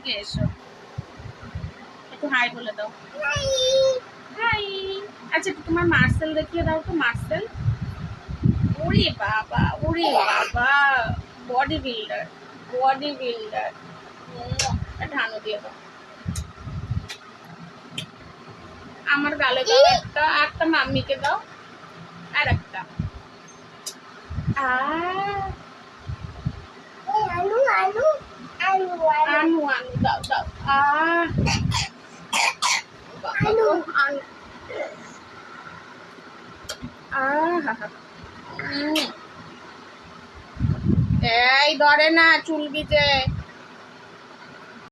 এদিকে এসো, একটু হাই বলে দাও। হাই। আচ্ছা একটু তোমার মার্সেল দেখিয়ে দাও তো, মার্সেল। ওরে বাবা, ওরে বাবা, বডি বিল্ডার, বডি বিল্ডার। ঢানো দিয়ে দাও। আমার গালে দাও একটা, একটা মাম্মিকে দাও, আর একটা। আলু আলু আলু আলু আলু দাও দাও। আলু আলু। এই ধরে না চুলকিতে।